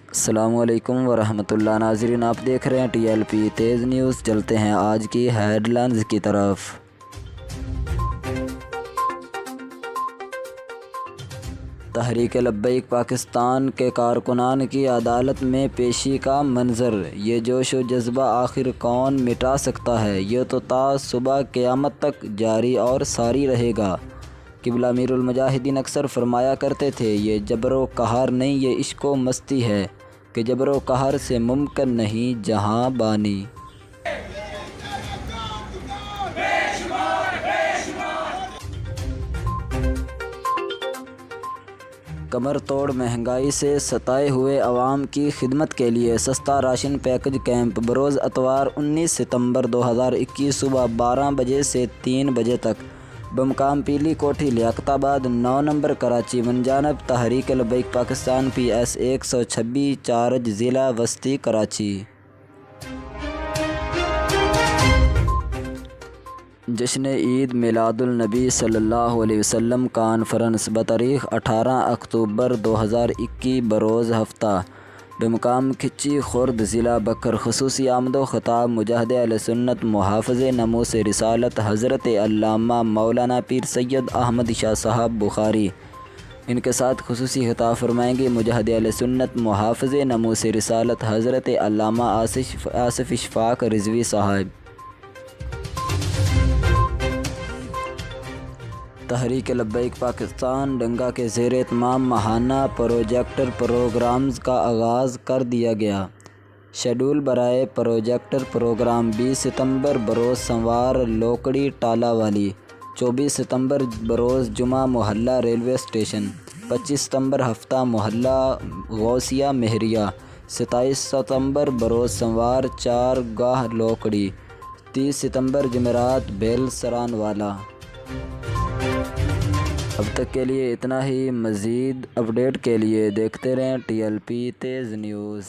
السلام علیکم ورحمۃ اللہ ناظرین، آپ دیکھ رہے ہیں ٹی ایل پی تیز نیوز۔ چلتے ہیں آج کی ہیڈ لائنز کی طرف۔ تحریک لبیک پاکستان کے کارکنان کی عدالت میں پیشی کا منظر۔ یہ جوش و جذبہ آخر کون مٹا سکتا ہے؟ یہ تو تا صبح قیامت تک جاری اور ساری رہے گا۔ قبلہ امیر المجاہدین اکثر فرمایا کرتے تھے، یہ جبر و قہر نہیں، یہ عشق و مستی ہے کہ جبر و قہر سے ممکن نہیں جہاں بانی۔ کمر توڑ مہنگائی سے ستائے ہوئے عوام کی خدمت کے لیے سستا راشن پیکج کیمپ بروز اتوار 19 ستمبر 2021 صبح 12 بجے سے 3 بجے تک بمقام پیلی کوٹھی لیاقت آباد 9 نمبر کراچی من جانب تحریک لبیک پاکستان PS 126 چارج ضلع وسطی کراچی۔ جشن عید میلاد النبی صلی اللہ علیہ وسلم کانفرنس بتاریخ 18 اکتوبر 2021 بروز ہفتہ بمقام کھچی خرد ضلع بکر۔ خصوصی آمد و خطاب مجاہد اہل سنت محافظ ناموس رسالت حضرت علامہ مولانا پیر سید احمد شاہ صاحب بخاری۔ ان کے ساتھ خصوصی خطاب فرمائیں گے مجاہد اہل سنت محافظ ناموس رسالت حضرت علامہ آصف اشفاق رضوی صاحب۔ تحریک لبیک پاکستان ڈنگا کے زیر اہتمام ماہانہ پروجیکٹر پروگرامز کا آغاز کر دیا گیا۔ شیڈول برائے پروجیکٹر پروگرام 20 ستمبر بروز سنوار لوکڑی ٹالہ والی، 24 ستمبر بروز جمعہ محلہ ریلوے اسٹیشن، 25 ستمبر ہفتہ محلہ غوثیہ مہریہ، 27 ستمبر بروز سنوار چار گاہ لوکڑی، 30 ستمبر جمعرات بیل سران والا۔ اب تک کے لیے اتنا ہی، مزید اپڈیٹ کے لیے دیکھتے رہیں TLP تیز نیوز۔